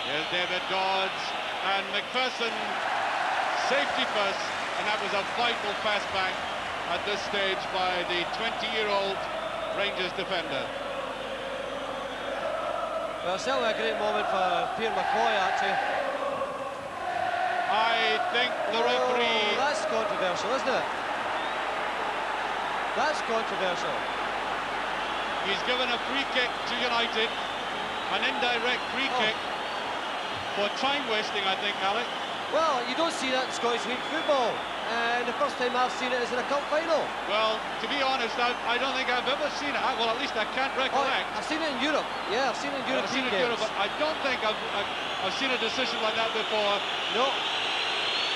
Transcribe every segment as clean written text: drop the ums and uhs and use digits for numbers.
Here's David Dodds and McPherson, safety first, and that was a vital pass back at this stage by the 20-year-old Rangers defender. Well, certainly a great moment for Pierre McCloy, actually. I think the referee... Oh, that's controversial, isn't it? That's controversial. He's given a free kick to United, an indirect free kick for time wasting, I think, Alec. Well, you don't see that in Scottish League football. And the first time I've seen it is in a cup final. Well, to be honest, I don't think I've ever seen it. Well, at least I can't recollect. I've seen it in Europe. Yeah, I've seen it in Europe. I've seen it in Europe, but I don't think I've seen a decision like that before. No.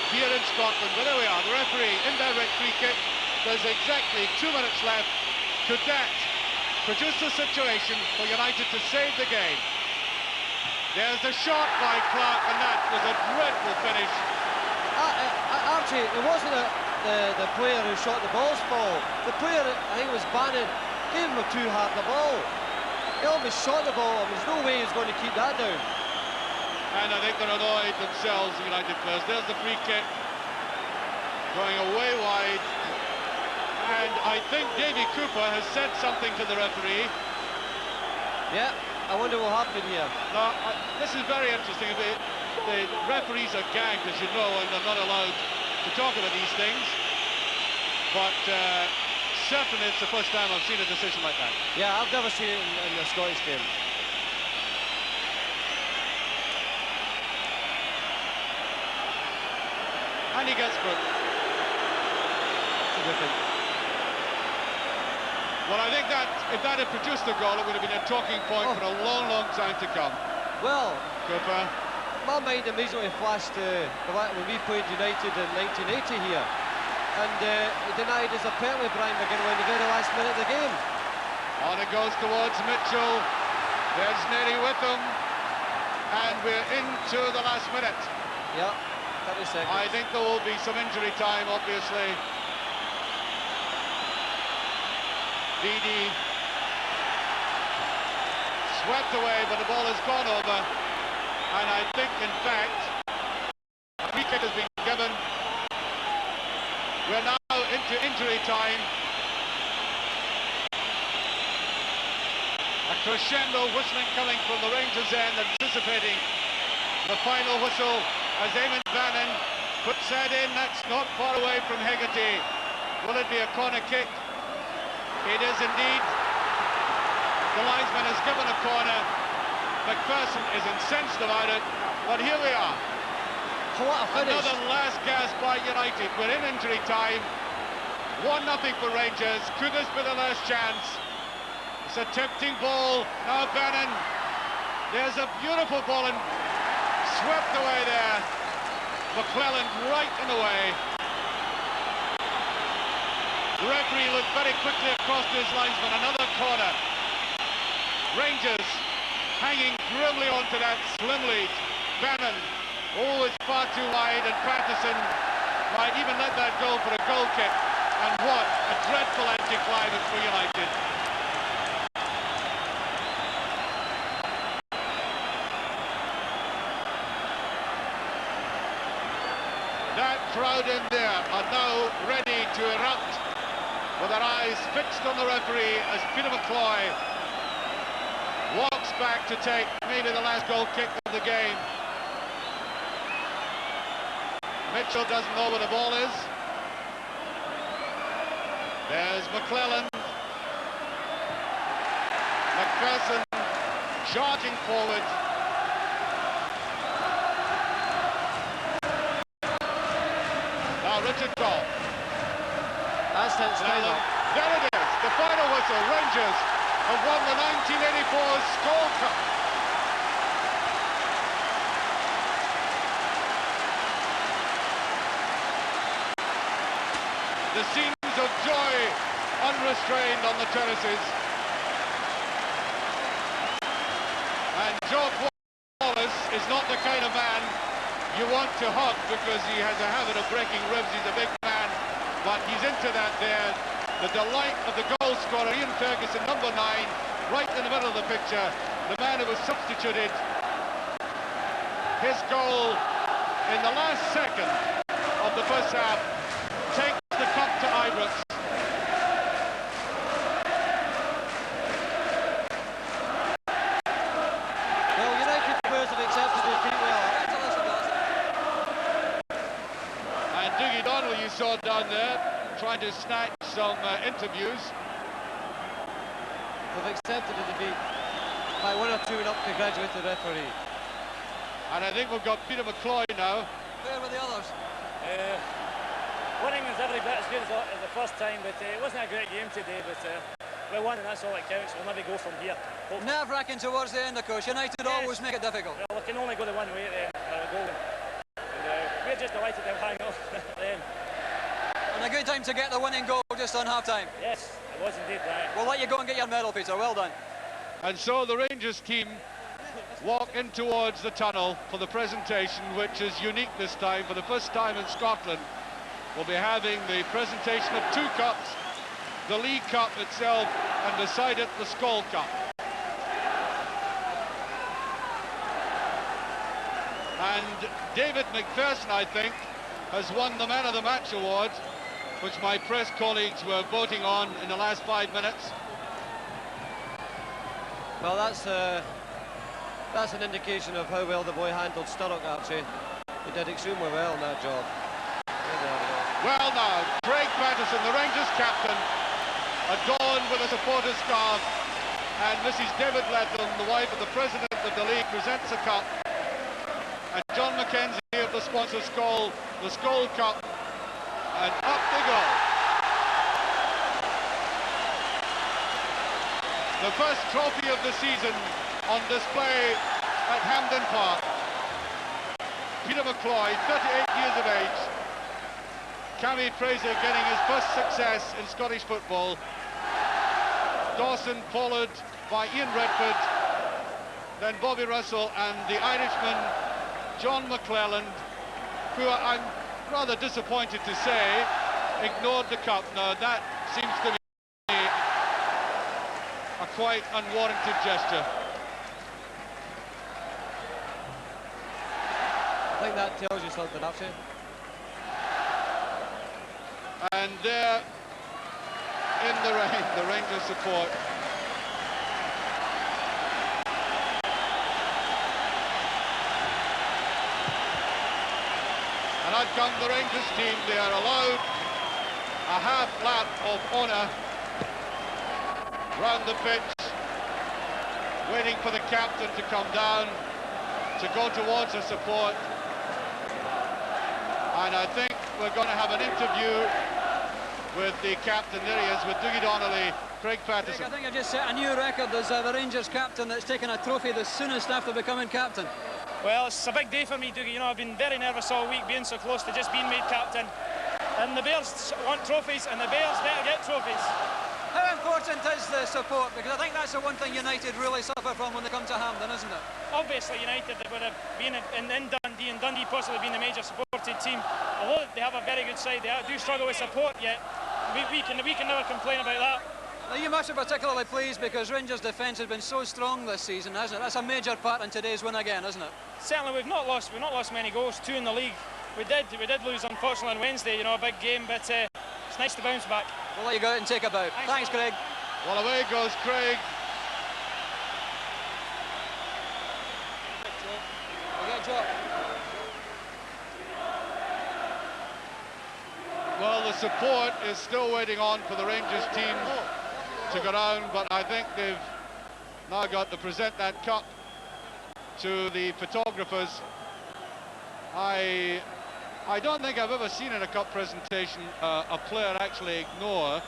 Here in Scotland. But there we are. The referee, indirect free kick. There's exactly 2 minutes left. Could that produce a situation for United to save the game? There's the shot by Clark, and that was a dreadful finish. Archie, it wasn't the player who shot the ball's fault. The player, I think it was Bannon, gave him a too hard the ball. He almost shot the ball, and there's no way he's going to keep that down. And I think they're annoyed themselves, the United players. There's the free kick, going away wide. And I think Davy Cooper has said something to the referee. Yeah, I wonder what happened here. Now, this is very interesting. The referees are gagged, as you know, and they're not allowed to talk about these things. But certainly it's the first time I've seen a decision like that. Yeah, I've never seen it in a Scottish game. And he gets booked. Well, I think that if that had produced a goal, it would have been a talking point for a long, long time to come. Well, Cooper. My mind immediately flashed to when we played United in 1980 here, and he denied us a penalty, Brian McGinley, in the very last minute of the game. On it goes towards Mitchell. There's Neri with him, and we're into the last minute. Yeah, 30 seconds. I think there will be some injury time, obviously. Didi swept away, but the ball has gone over. And I think, in fact, a free kick has been given. We're now into injury time. A crescendo whistling coming from the Rangers' end, anticipating the final whistle as Eamon Bannon puts that in. That's not far away from Hegarty. Will it be a corner kick? It is indeed. The linesman has given a corner. McPherson is incensed about it, but here we are. What a finish. Another last gasp by United. We're in injury time. 1-0 for Rangers. Could this be the last chance? It's a tempting ball. Now Bannon. There's a beautiful ball and swept away there. McClelland right in the way. The referee looked very quickly across to his linesman. Another corner. Rangers hanging grimly onto that slim lead. Bannon, it's far too wide, and Patterson might even let that go for a goal kick. And what a dreadful anticlimax for United. That crowd in there are now ready to erupt, with their eyes fixed on the referee as Peter McCloy walks back to take maybe the last goal kick of the game. Mitchell doesn't know where the ball is. There's McClelland. McPherson charging forward. Now Richard Goff. That's it. There it is, the final whistle. Rangers have won the 1984 Skol Cup. The scenes of joy unrestrained on the terraces. And Joe Wallace is not the kind of man you want to hug because he has a habit of breaking ribs. He's a big man, but he's into that there. The delight of the goal scorer, Ian Ferguson, number 9, right in the middle of the picture. The man who was substituted his goal in the last second of the first half takes the cup to Ibrox. Well, United players have accepted defeat well. And Dundee Utd, you saw down there, trying to snatch some interviews. They've accepted the defeat by 1 or 2 and up, congratulate the referee. And I think we've got Peter McCloy now. Where were the others? Winning was every bit as good as the first time, but it wasn't a great game today, but we won and that's all that counts. We'll maybe go from here. Nerve-wracking towards the end, of course. United always make it difficult. Well, we can only go the one way at the end, goal. And we're just delighted to hang off at the end. And a good time to get the winning goal just on half-time. Yes, it was indeed, Brian. We'll let you go and get your medal, Peter. Well done. And so the Rangers team walk in towards the tunnel for the presentation, which is unique this time. For the first time in Scotland, we'll be having the presentation of 2 cups, the League Cup itself, and beside it, the Skol Cup. And David McPherson, I think, has won the Man of the Match award, which my press colleagues were voting on in the last 5 minutes. Well, that's an indication of how well the boy handled Sturrock, actually. He did extremely well in that job. Well now, Craig Patterson, the Rangers captain, adorned with a supporter's scarf, and Mrs. David Lethem, the wife of the president of the league, presents a cup. And John Mackenzie of the sponsor Skol, the Skol Cup, and up they go. The first trophy of the season on display at Hampden Park. Peter McCloy, 38 years of age. Cammy Fraser getting his first success in Scottish football. Dawson followed by Ian Redford, then Bobby Russell and the Irishman John McClelland, who I'm rather disappointed to say ignored the cup. Now that seems to me a quite unwarranted gesture. I think that tells you something, actually. And there in the rain, the Rangers support. And out come the Rangers team. They are allowed a half lap of honour round the pitch, waiting for the captain to come down to go towards the support. And I think we're going to have an interview with the captain. There he is, with Dougie Donnelly, Craig Patterson. I think I just set a new record as the Rangers captain that's taken a trophy the soonest after becoming captain. Well, it's a big day for me, Dougie. You know, I've been very nervous all week being so close to just being made captain. And the Bears want trophies, and the Bears better get trophies. How important is the support? Because I think that's the one thing United really suffer from when they come to Hampden, isn't it? Obviously, United would have been in Dundee, and Dundee possibly been the major supported team. Although they have a very good side, they do struggle with support yet. We can never complain about that. Now, you must be particularly pleased because Rangers' defence has been so strong this season, hasn't it? That's a major part in today's win again, isn't it? Certainly, we've not lost many goals, 2 in the league. We did lose, unfortunately, on Wednesday. You know, a big game, but it's nice to bounce back. We'll let you go out and take a bow. Thanks, Craig. Well, away goes Craig. Well, the support is still waiting on for the Rangers team to go down, but I think they've now got to present that cup to the photographers. I don't think I've ever seen in a cup presentation a player actually ignore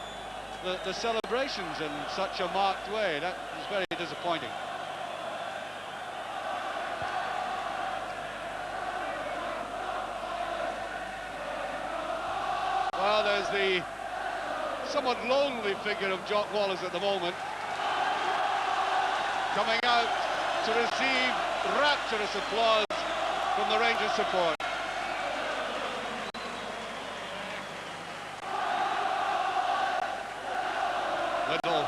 the celebrations in such a marked way. That is very disappointing. Well, there's the somewhat lonely figure of Jock Wallace at the moment, coming out to receive rapturous applause from the Rangers support. Little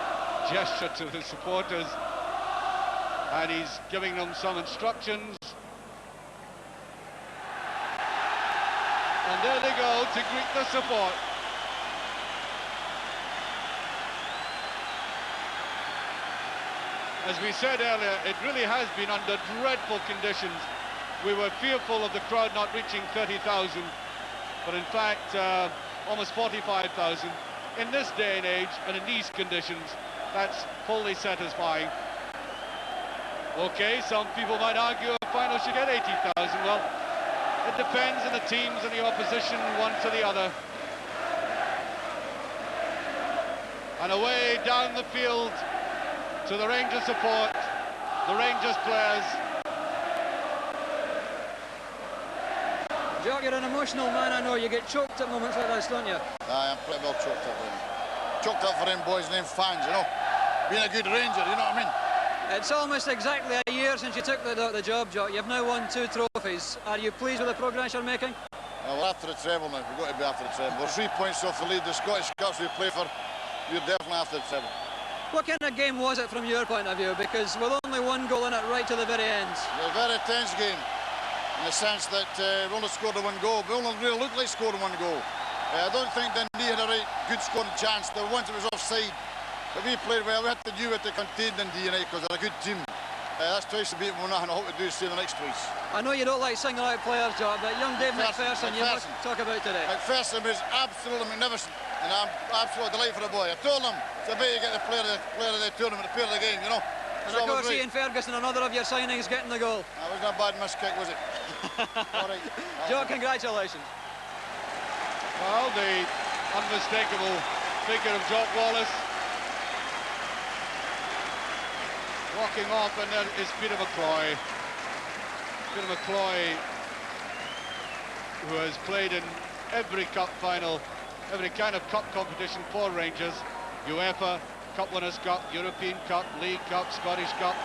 gesture to the supporters, and he's giving them some instructions. And there they go to greet the support. As we said earlier, it really has been under dreadful conditions. We were fearful of the crowd not reaching 30,000, but in fact, almost 45,000. In this day and age, and in these conditions, that's fully satisfying. Okay, some people might argue a final should get 80,000. Well, it depends on the teams and the opposition, one to the other. And away down the field to the Rangers support, the Rangers players. Jock, you're an emotional man, I know. You get choked at moments like this, don't you? I'm pretty well choked up for him. Choked up for them boys named fans, you know. Being a good Ranger, you know what I mean? It's almost exactly a year since you took the job, Jock. You've now won 2 trophies. Are you pleased with the progress you're making? Well, we're after the treble now. We've got to be after the treble. We're 3 points off the lead. The Scottish Cups we play for, we're definitely after the treble. What kind of game was it from your point of view? Because with only 1 goal in it right to the very end. It was a very tense game, in the sense that we only scored the 1 goal. We only really looked like scoring 1 goal. I don't think Dundee had a right good scoring chance. The ones that was offside, but we played well. We had to do it to contain Dundee United because they're a good team. That's twice to beat them, and I hope to do the same the next twice. I know you don't like singling out players, Jock, but young Dave McPherson, you must talk about today. McPherson was absolutely magnificent, and I'm absolutely delighted for the boy. I told him it's a bit to get the player of the tournament, the player of the game, you know. And of course, Ian Ferguson, another of your signings, getting the goal. That wasn't a bad miss kick, was it? All right. Jock, congratulations. Well, the unmistakable figure of Jock Wallace walking off, and there is Peter McCloy. Peter McCloy, who has played in every cup final, every kind of cup competition for Rangers. UEFA, Cup Winners' Cup, European Cup, League Cup, Scottish Cup.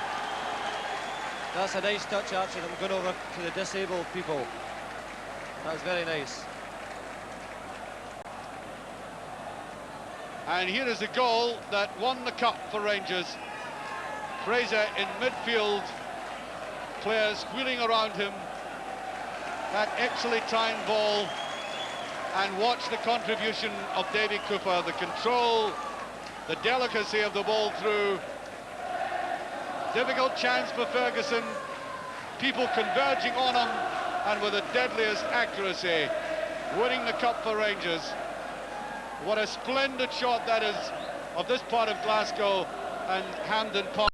That's a nice touch, Archie. I'm going over to the disabled people. That's very nice. And here is the goal that won the cup for Rangers. Fraser in midfield, players wheeling around him. That excellently timed ball, and watch the contribution of Davy Cooper, the control, the delicacy of the ball through. Difficult chance for Ferguson, people converging on him, and with the deadliest accuracy, winning the cup for Rangers. What a splendid shot that is of this part of Glasgow and Hampden Park.